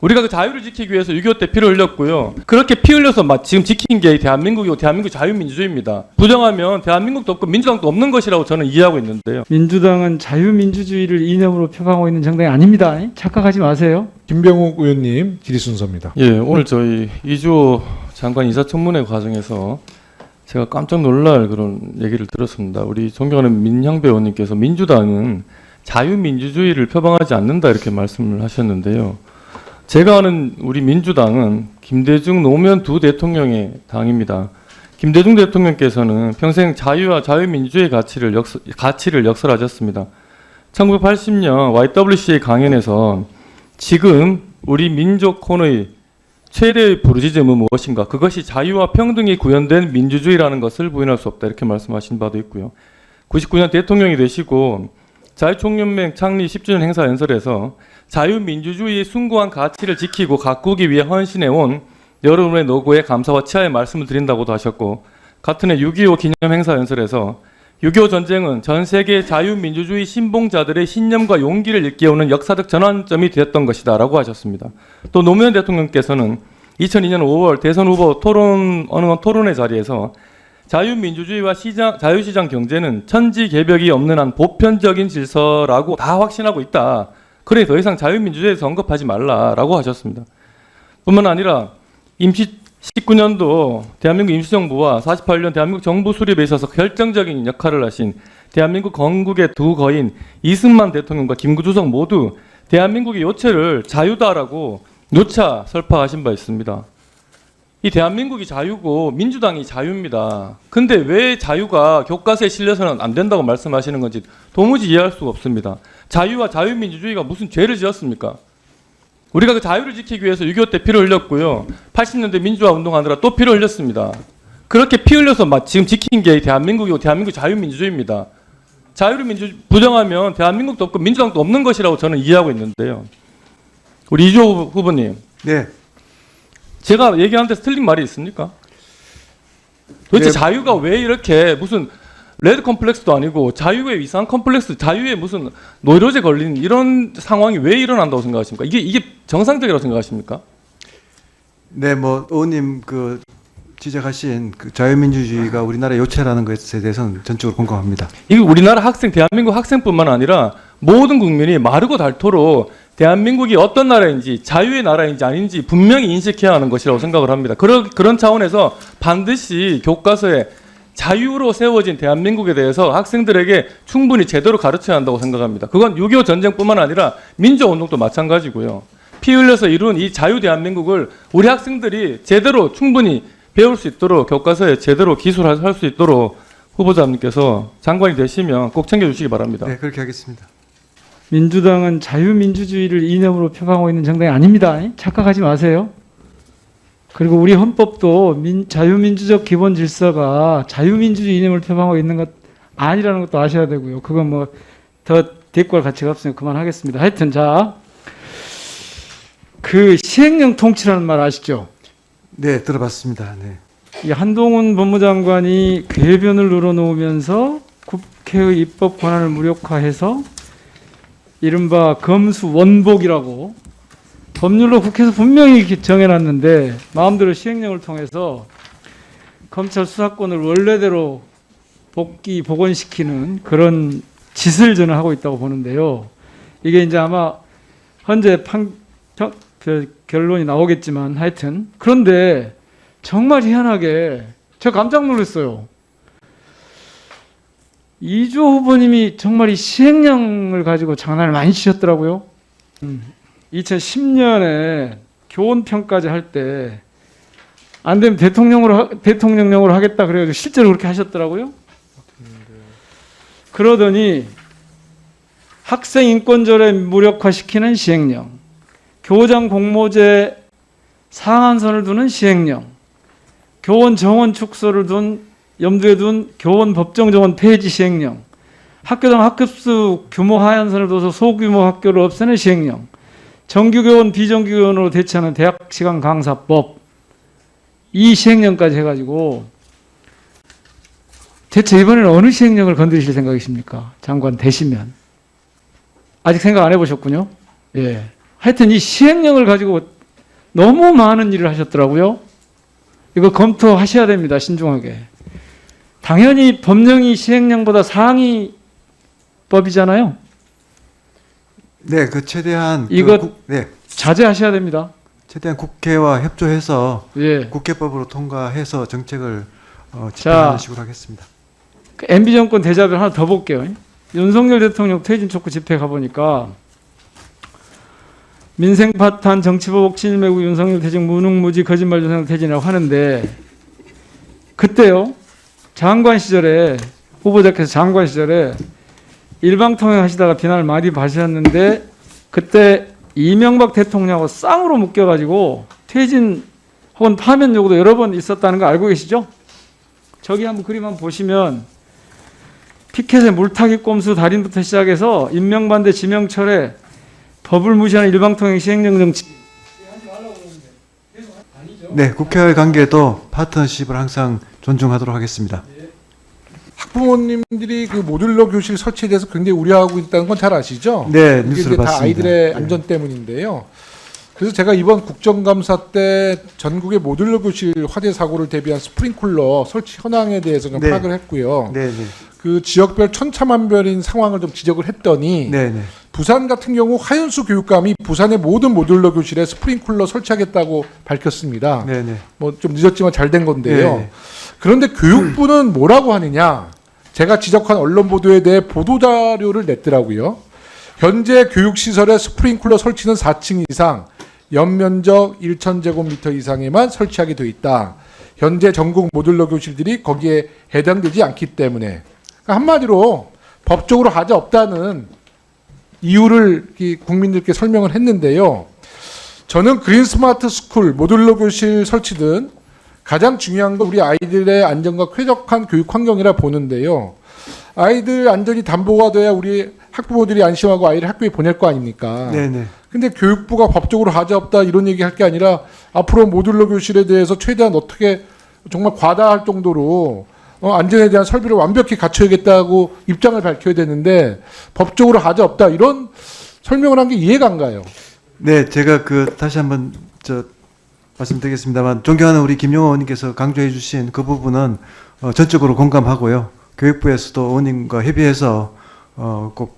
우리가 그 자유를 지키기 위해서 6.25 때 피를 흘렸고요. 그렇게 피 흘려서 지금 지킨 게 대한민국이고 대한민국 자유민주주의입니다. 부정하면 대한민국도 없고 민주당도 없는 것이라고 저는 이해하고 있는데요. 민주당은 자유민주주의를 이념으로 표방하고 있는 정당이 아닙니다. 착각하지 마세요. 김병욱 의원님 질의 순서입니다. 예, 오늘 저희 이주호 장관 인사청문회 과정에서 제가 깜짝 놀랄 그런 얘기를 들었습니다. 우리 존경하는 민향배 의원님께서 민주당은 자유민주주의를 표방하지 않는다 이렇게 말씀을 하셨는데요. 제가 아는 우리 민주당은 김대중 노무현 두 대통령의 당입니다. 김대중 대통령께서는 평생 자유와 자유민주주의 가치를 역설하셨습니다. 1980년 YWCA 강연에서 지금 우리 민족혼의 최대의 부르짖음은 무엇인가? 그것이 자유와 평등이 구현된 민주주의라는 것을 부인할 수 없다 이렇게 말씀하신 바도 있고요. 99년 대통령이 되시고 자유총연맹 창립 10주년 행사 연설에서 자유민주주의의 숭고한 가치를 지키고 가꾸기 위해 헌신해온 여러분의 노고에 감사와 치하의 말씀을 드린다고도 하셨고, 같은 해 6.25 기념 행사 연설에서 6.25 전쟁은 전 세계 자유민주주의 신봉자들의 신념과 용기를 일깨우는 역사적 전환점이 되었던 것이다 라고 하셨습니다. 또 노무현 대통령께서는 2002년 5월 대선 후보 토론회 자리에서 자유민주주의와 자유시장 경제는 천지개벽이 없는 한 보편적인 질서라고 다 확신하고 있다. 그래 더 이상 자유민주주의에서 언급하지 말라라고 하셨습니다. 뿐만 아니라 임시 19년도 대한민국 임시정부와 48년 대한민국 정부 수립에 있어서 결정적인 역할을 하신 대한민국 건국의 두 거인 이승만 대통령과 김구 주석 모두 대한민국의 요체를 자유다라고 누차 설파하신 바 있습니다. 이 대한민국이 자유고 민주당이 자유입니다. 근데 왜 자유가 교과서에 실려서는 안 된다고 말씀하시는 건지 도무지 이해할 수가 없습니다. 자유와 자유민주주의가 무슨 죄를 지었습니까? 우리가 그 자유를 지키기 위해서 6.25 때 피를 흘렸고요. 80년대 민주화 운동하느라 또 피를 흘렸습니다. 그렇게 피 흘려서 지금 지킨 게 대한민국이고 대한민국 자유민주주의입니다. 자유를 부정하면 대한민국도 없고 민주당도 없는 것이라고 저는 이해하고 있는데요. 우리 이주호 후보님. 네. 제가 얘기하는 데서 틀린 말이 있습니까? 도대체 네. 자유가 왜 이렇게 무슨 레드 컴플렉스도 아니고 자유의 이상 컴플렉스, 자유에 무슨 노이로제 걸린 이런 상황이 왜 일어난다고 생각하십니까? 이게 정상적이라고 생각하십니까? 네, 뭐 의원님 그 지적하신 그 자유민주주의가 우리나라의 요체라는 것에 대해서는 전적으로 공감합니다. 이게 우리나라 학생, 대한민국 학생뿐만 아니라 모든 국민이 마르고 닳도록 대한민국이 어떤 나라인지 자유의 나라인지 아닌지 분명히 인식해야 하는 것이라고 생각을 합니다. 그런 차원에서 반드시 교과서에 자유로 세워진 대한민국에 대해서 학생들에게 충분히 제대로 가르쳐야 한다고 생각합니다. 그건 6.25 전쟁뿐만 아니라 민주화운동도 마찬가지고요. 피 흘려서 이룬 이 자유 대한민국을 우리 학생들이 제대로 충분히 배울 수 있도록 교과서에 제대로 기술할 수 있도록 후보자님께서 장관이 되시면 꼭 챙겨주시기 바랍니다. 네, 그렇게 하겠습니다. 민주당은 자유민주주의를 이념으로 표방하고 있는 정당이 아닙니다. 착각하지 마세요. 그리고 우리 헌법도 자유민주적 기본 질서가 자유민주주의 이념을 표방하고 있는 것 아니라는 것도 아셔야 되고요. 그건 뭐 더 대꾸할 가치가 없으니까 그만하겠습니다. 하여튼 그 시행령 통치라는 말 아시죠? 네, 들어봤습니다. 네. 이 한동훈 법무장관이 궤변을 늘어놓으면서 국회의 입법 권한을 무력화해서 이른바 검수 원복이라고 법률로 국회에서 분명히 정해놨는데 마음대로 시행령을 통해서 검찰 수사권을 원래대로 복원시키는 그런 짓을 저는 하고 있다고 보는데요. 이게 이제 아마 현재 결론이 나오겠지만 하여튼 그런데 정말 희한하게 제가 깜짝 놀랐어요. 이주호 후보님이 정말 이 시행령을 가지고 장난을 많이 치셨더라고요. 2010년에 교원평까지 할 때 안 되면 대통령령으로 하겠다 그래가지고 실제로 그렇게 하셨더라고요. 그러더니 학생 인권조례 무력화시키는 시행령, 교장 공모제 상한선을 두는 시행령, 교원 정원 축소를 염두에 둔 교원 법정 정원 폐지 시행령, 학교당 학급수 규모 하한선을 둬서 소규모 학교를 없애는 시행령, 정규교원 비정규교원으로 대체하는 대학시간 강사법, 이 시행령까지 해가지고 대체 이번에는 어느 시행령을 건드리실 생각이십니까? 장관 되시면. 아직 생각 안 해보셨군요. 예. 하여튼 이 시행령을 가지고 너무 많은 일을 하셨더라고요. 이거 검토하셔야 됩니다. 신중하게. 당연히 법령이 시행령보다 상위 법이잖아요. 네, 그 최대한 이거 네, 자제하셔야 됩니다. 최대한 국회와 협조해서 예. 국회법으로 통과해서 정책을 자. 집행하는 식으로 하겠습니다. 그 MB 정권 대자뷰 하나 더 볼게요. 윤석열 대통령 퇴진 촉구 집회 가보니까 민생 파탄 정치보복 친일 매국 윤석열 퇴진 무능무지 거짓말 윤석열 퇴진이라고 하는데 그때요 장관 시절에 후보자께서 장관 시절에 일방통행 하시다가 비난을 많이 받으셨는데 그때 이명박 대통령하고 쌍으로 묶여가지고 퇴진 혹은 파면 요구도 여러 번 있었다는 거 알고 계시죠? 저기 한번 그림 한번 보시면 피켓의 물타기 꼼수 달인부터 시작해서 인명반대 지명철에 법을 무시하는 일방통행 시행령 등 네, 국회와의 관계도 파트너십을 항상 존중하도록 하겠습니다. 학부모님들이 그 모듈러 교실 설치에 대해서 굉장히 우려하고 있다는 건 잘 아시죠? 네, 이게 뉴스를 이제 다 봤습니다. 아이들의 네. 안전 때문인데요. 그래서 제가 이번 국정감사 때 전국의 모듈러 교실 화재 사고를 대비한 스프링클러 설치 현황에 대해서 좀 네. 파악을 했고요. 네, 네, 그 지역별 천차만별인 상황을 좀 지적을 했더니 네, 네. 부산 같은 경우 하윤수 교육감이 부산의 모든 모듈러 교실에 스프링클러 설치하겠다고 밝혔습니다. 네, 네. 뭐 좀 늦었지만 잘 된 건데요. 네. 그런데 교육부는 뭐라고 하느냐? 제가 지적한 언론 보도에 대해 보도 자료를 냈더라고요. 현재 교육시설에 스프링클러 설치는 4층 이상, 연면적 1,000제곱미터 이상에만 설치하게 돼 있다. 현재 전국 모듈러 교실들이 거기에 해당되지 않기 때문에 그러니까 한마디로 법적으로 하자 없다는 이유를 이 국민들께 설명을 했는데요. 저는 그린 스마트 스쿨 모듈러 교실 설치 등 가장 중요한 건 우리 아이들의 안전과 쾌적한 교육 환경이라 보는데요. 아이들 안전이 담보가 돼야 우리 학부모들이 안심하고 아이를 학교에 보낼 거 아닙니까? 네, 네. 근데 교육부가 법적으로 하자 없다 이런 얘기 할 게 아니라 앞으로 모듈러 교실에 대해서 최대한 어떻게 정말 과다할 정도로 안전에 대한 설비를 완벽히 갖춰야겠다고 입장을 밝혀야 되는데 법적으로 하자 없다 이런 설명을 한 게 이해가 안 가요. 네, 제가 다시 한번 말씀드리겠습니다만 존경하는 우리 김용호 의원님께서 강조해 주신 그 부분은 전적으로 공감하고요. 교육부에서도 의원님과 협의해서 꼭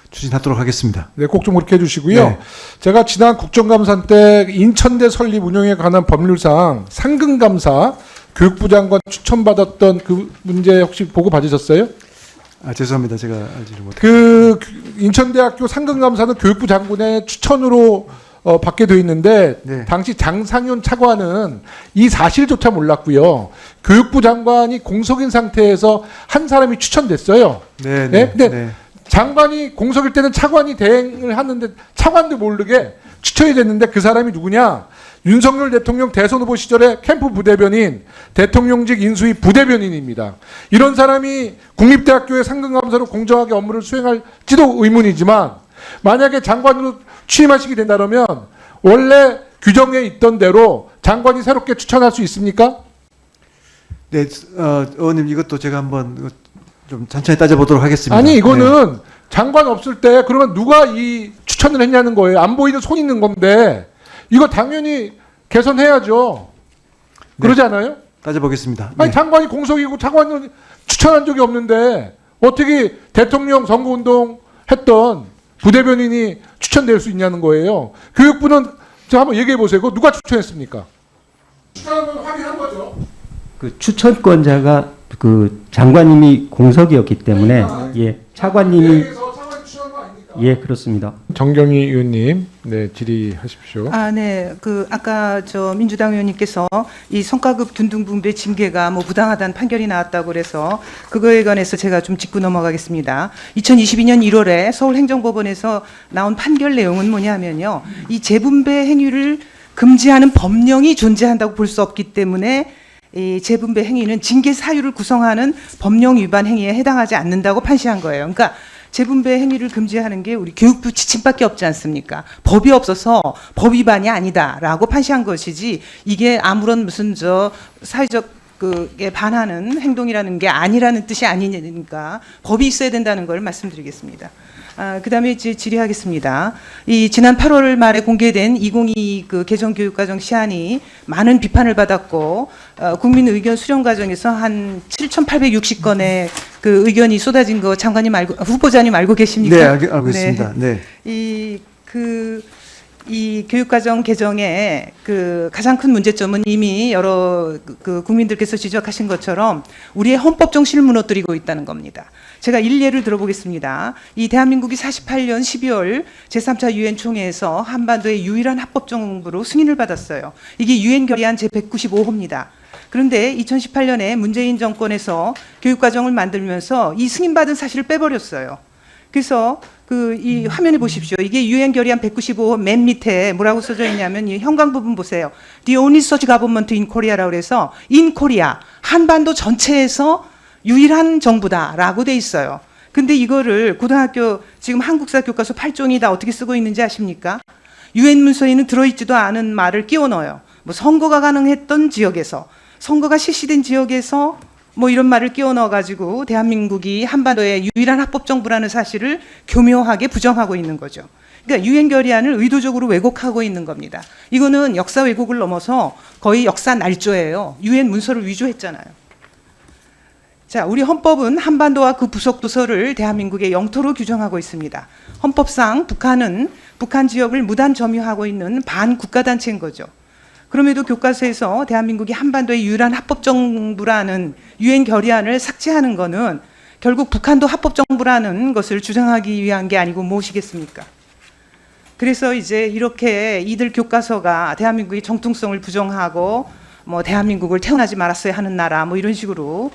추진하도록 하겠습니다. 네, 꼭 좀 그렇게 해주시고요. 네. 제가 지난 국정감사 때 인천대 설립 운영에 관한 법률상 상근감사 교육부 장관 추천받았던 그 문제 혹시 보고 받으셨어요? 아, 죄송합니다. 제가 알지를 못해요. 그 인천대학교 상근감사는 교육부 장관의 추천으로 받게 돼 있는데 네. 당시 장상윤 차관은 이 사실조차 몰랐고요. 교육부 장관이 공석인 상태에서 한 사람이 추천됐어요. 네, 네? 네. 근데 네. 장관이 공석일 때는 차관이 대행을 하는데 차관도 모르게 추천이 됐는데 그 사람이 누구냐? 윤석열 대통령 대선 후보 시절에 캠프 부대변인, 대통령직 인수위 부대변인입니다. 이런 사람이 국립대학교의 상근감사로 공정하게 업무를 수행할지도 의문이지만 만약에 장관으로 취임하시게 된다면 원래 규정에 있던 대로 장관이 새롭게 추천할 수 있습니까? 네, 의원님 이것도 제가 한번 좀 천천히 따져보도록 하겠습니다. 아니 네. 이거는 장관 없을 때 그러면 누가 이 추천을 했냐는 거예요. 안 보이는 손 있는 건데 이거 당연히 개선해야죠. 그러지 않아요? 따져보겠습니다. 아니 네. 장관이 공석이고 장관은 추천한 적이 없는데 어떻게 대통령 선거운동 했던 부대변인이 추천될 수 있냐는 거예요. 교육부는 저 한번 얘기해 보세요. 그거 누가 추천했습니까? 추천한 건 확인한 거죠. 그 추천권자가 그 장관님이 공석이었기 때문에 예 차관님이 대행에서 차관이 추천한 거 아닙니까? 예 그렇습니다. 정경희 의원님, 네 질의하십시오. 네. 아까 민주당 의원님께서 이 성과급 둔등분배 징계가 부당하다는 판결이 나왔다고 그래서 그거에 관해서 제가 좀 짚고 넘어가겠습니다. 2022년 1월에 서울행정법원에서 나온 판결 내용은 뭐냐면요. 이 재분배 행위를 금지하는 법령이 존재한다고 볼 수 없기 때문에 이 재분배 행위는 징계 사유를 구성하는 법령 위반 행위에 해당하지 않는다고 판시한 거예요. 그러니까 재분배 행위를 금지하는 게 우리 교육부 지침밖에 없지 않습니까? 법이 없어서 법 위반이 아니다라고 판시한 것이지 이게 아무런 무슨 사회적 그에 반하는 행동이라는 게 아니라는 뜻이 아니니까 법이 있어야 된다는 걸 말씀드리겠습니다. 그다음에 이제 질의하겠습니다. 이 지난 8월 말에 공개된 2022 그 개정 교육과정 시안이 많은 비판을 받았고 국민 의견 수렴 과정에서 한 7,860건의 그 의견이 쏟아진 거 장관님 후보자님 알고 계십니까? 네, 알고 있습니다. 네. 이 교육과정 개정의 그 가장 큰 문제점은 이미 여러 그 국민들께서 지적하신 것처럼 우리의 헌법 정신을 무너뜨리고 있다는 겁니다. 제가 일례를 들어보겠습니다. 이 대한민국이 48년 12월 제3차 유엔 총회에서 한반도의 유일한 합법 정부로 승인을 받았어요. 이게 유엔 결의안 제195호입니다. 그런데 2018년에 문재인 정권에서 교육과정을 만들면서 이 승인받은 사실을 빼버렸어요. 그래서 이 화면에 보십시오. 이게 유엔 결의안 195호 맨 밑에 뭐라고 써져 있냐면 이 형광 부분 보세요. The only such government in Korea라고 해서 in Korea 한반도 전체에서 유일한 정부다라고 돼 있어요. 근데 이거를 고등학교 지금 한국사 교과서 8종이 다 어떻게 쓰고 있는지 아십니까? 유엔 문서에는 들어있지도 않은 말을 끼워 넣어요. 뭐 선거가 가능했던 지역에서, 선거가 실시된 지역에서 뭐 이런 말을 끼워 넣어가지고 대한민국이 한반도의 유일한 합법정부라는 사실을 교묘하게 부정하고 있는 거죠. 그러니까 유엔 결의안을 의도적으로 왜곡하고 있는 겁니다. 이거는 역사 왜곡을 넘어서 거의 역사 날조예요. 유엔 문서를 위조했잖아요. 자, 우리 헌법은 한반도와 그 부속 도서를 대한민국의 영토로 규정하고 있습니다. 헌법상 북한은 북한 지역을 무단 점유하고 있는 반국가단체인 거죠. 그럼에도 교과서에서 대한민국이 한반도의 유일한 합법정부라는 유엔 결의안을 삭제하는 것은 결국 북한도 합법정부라는 것을 주장하기 위한 게 아니고 무엇이겠습니까? 그래서 이제 이렇게 이들 교과서가 대한민국의 정통성을 부정하고 뭐 대한민국을 태어나지 말았어야 하는 나라 뭐 이런 식으로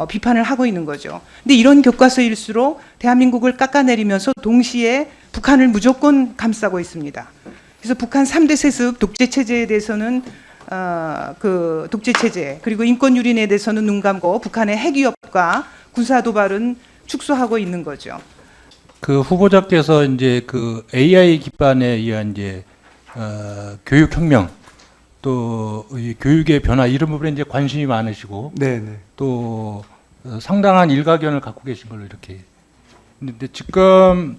비판을 하고 있는 거죠. 근데 이런 교과서일수록 대한민국을 깎아내리면서 동시에 북한을 무조건 감싸고 있습니다. 그래서 북한 3대 세습 독재 체제에 대해서는 그 독재 체제 그리고 인권 유린에 대해서는 눈 감고 북한의 핵 위협과 군사 도발은 축소하고 있는 거죠. 그 후보자께서 이제 그 AI 기반에 의한 이제 교육 혁명 또 이 교육의 변화 이런 부분에 이제 관심이 많으시고 네, 네. 또 상당한 일가견을 갖고 계신 걸로 이렇게. 근데 지금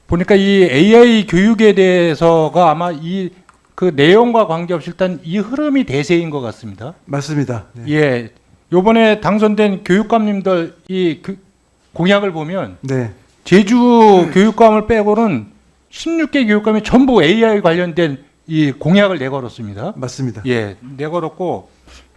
보니까 이 AI 교육에 대해서가 아마 이 그 내용과 관계없이 일단 이 흐름이 대세인 것 같습니다. 맞습니다. 네. 예, 요번에 당선된 교육감님들 이 공약을 보면 네. 제주 교육감을 빼고는 16개 교육감이 전부 AI 관련된 이 공약을 내걸었습니다. 맞습니다. 예, 내걸었고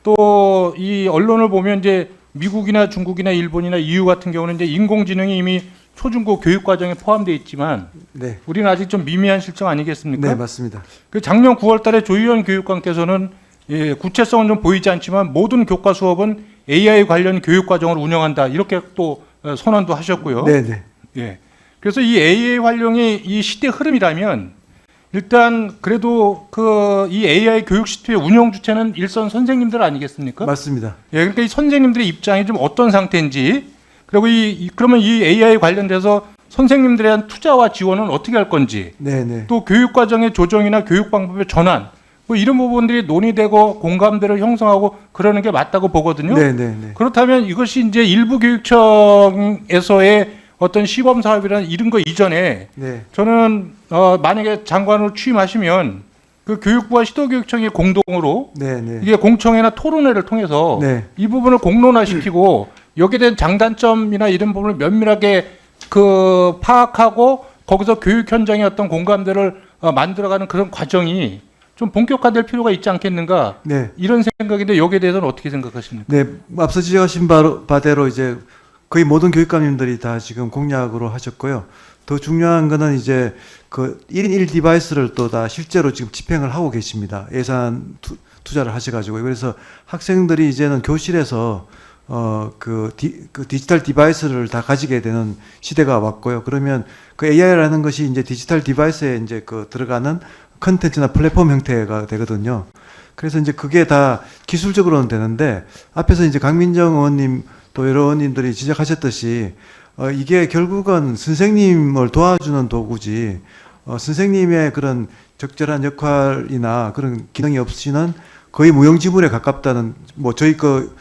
또 이 언론을 보면 이제 미국이나 중국이나 일본이나 EU 같은 경우는 이제 인공지능이 이미 초중고 교육 과정에 포함되어 있지만 네. 우리는 아직 좀 미미한 실정 아니겠습니까? 네, 맞습니다. 그 작년 9월달에 조희연 교육감께서는 예, 구체성은 좀 보이지 않지만 모든 교과 수업은 AI 관련 교육 과정을 운영한다 이렇게 또 선언도 하셨고요. 네, 네. 예. 그래서 이 AI 활용이 이 시대 흐름이라면 일단 그래도 그 이 AI 교육 시스템의 운영 주체는 일선 선생님들 아니겠습니까? 맞습니다. 예, 그러니까 이 선생님들의 입장이 좀 어떤 상태인지 그리고 그러면 이 AI 관련돼서 선생님들에 대한 투자와 지원은 어떻게 할 건지 네, 네. 또 교육 과정의 조정이나 교육 방법의 전환 뭐 이런 부분들이 논의되고 공감대를 형성하고 그러는 게 맞다고 보거든요. 네, 네, 네. 그렇다면 이것이 이제 일부 교육청에서의 어떤 시범 사업이라는 이런 거 이전에 네. 저는 만약에 장관으로 취임하시면 그 교육부와 시도교육청이 공동으로 네, 네. 이게 공청회나 토론회를 통해서 네. 이 부분을 공론화시키고 여기에 대한 장단점이나 이런 부분을 면밀하게 그 파악하고 거기서 교육 현장의 어떤 공감대를 만들어가는 그런 과정이 좀 본격화될 필요가 있지 않겠는가 네. 이런 생각인데 여기에 대해서는 어떻게 생각하십니까? 네, 앞서 지적하신 바대로 이제 거의 모든 교육감님들이 다 지금 공약으로 하셨고요. 더 중요한 거는 이제 그 1인 1 디바이스를 또 다 실제로 지금 집행을 하고 계십니다. 예산 투자를 하셔가지고. 그래서 학생들이 이제는 교실에서 그 디지털 디바이스를 다 가지게 되는 시대가 왔고요. 그러면 그 AI라는 것이 이제 디지털 디바이스에 이제 그 들어가는 컨텐츠나 플랫폼 형태가 되거든요. 그래서 이제 그게 다 기술적으로는 되는데 앞에서 이제 강민정 의원님 또 여러 의원님들이 지적하셨듯이 이게 결국은 선생님을 도와주는 도구지 선생님의 그런 적절한 역할이나 그런 기능이 없이는 거의 무용지물에 가깝다는 뭐 저희 그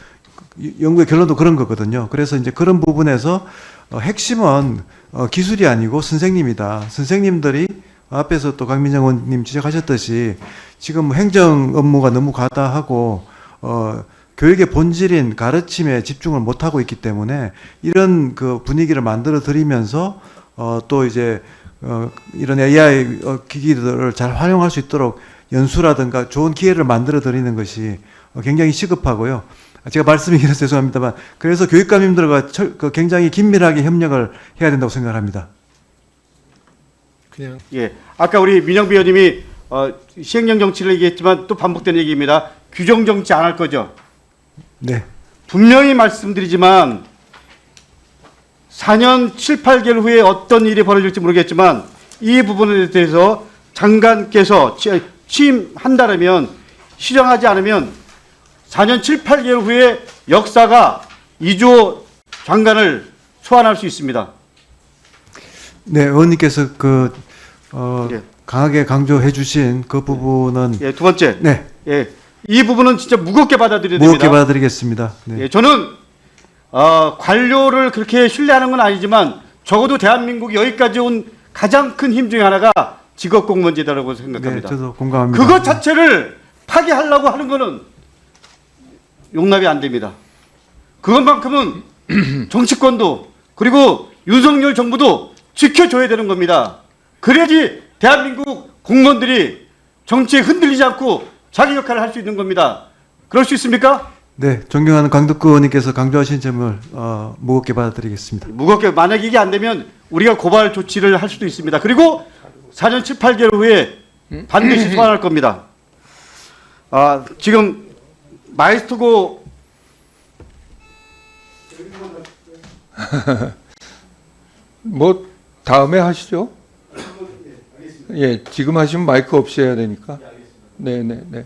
연구의 결론도 그런 거거든요. 그래서 이제 그런 부분에서 핵심은 기술이 아니고 선생님이다. 선생님들이 앞에서 또 강민정 의원님 지적하셨듯이 지금 행정 업무가 너무 과다하고 교육의 본질인 가르침에 집중을 못하고 있기 때문에 이런 그 분위기를 만들어 드리면서 또 이제 이런 AI 기기들을 잘 활용할 수 있도록 연수라든가 좋은 기회를 만들어 드리는 것이 굉장히 시급하고요. 제가 말씀이 길어서 죄송합니다만 그래서 교육감님들과 굉장히 긴밀하게 협력을 해야 된다고 생각합니다. 그냥 예, 아까 우리 민영비 의원님이 시행령 정치를 얘기했지만 또 반복되는 얘기입니다. 규정 정치 안 할 거죠? 네. 분명히 말씀드리지만 4년 7, 8개월 후에 어떤 일이 벌어질지 모르겠지만 이 부분에 대해서 장관께서 취임한다면 실행하지 않으면 4년 7, 8개월 후에 역사가 이주호 장관을 소환할 수 있습니다. 네, 의원님께서 예. 강하게 강조해 주신 그 부분은 예, 두 번째. 네, 예, 이 부분은 진짜 무겁게 받아들여야 됩니다. 무겁게 받아드리겠습니다. 네. 예, 저는 관료를 그렇게 신뢰하는 건 아니지만 적어도 대한민국이 여기까지 온 가장 큰 힘 중에 하나가 직업공무원제도라고 네, 생각합니다. 저도 공감합니다. 그것 자체를 파기하려고 하는 거는 용납이 안 됩니다. 그것만큼은 정치권도 그리고 윤석열 정부도 지켜줘야 되는 겁니다. 그래야지 대한민국 공무원들이 정치에 흔들리지 않고 자기 역할을 할 수 있는 겁니다. 그럴 수 있습니까? 네, 존경하는 강덕구 의원님께서 강조하신 점을 무겁게 받아들이겠습니다. 무겁게 만약 이게 안 되면 우리가 고발 조치를 할 수도 있습니다. 그리고 4년 7, 8개월 후에 반드시 소환할 겁니다. 지금 마에스트고 뭐 다음에 하시죠. 예, 지금 하시면 마이크 없이 해야 되니까. 네, 네, 네.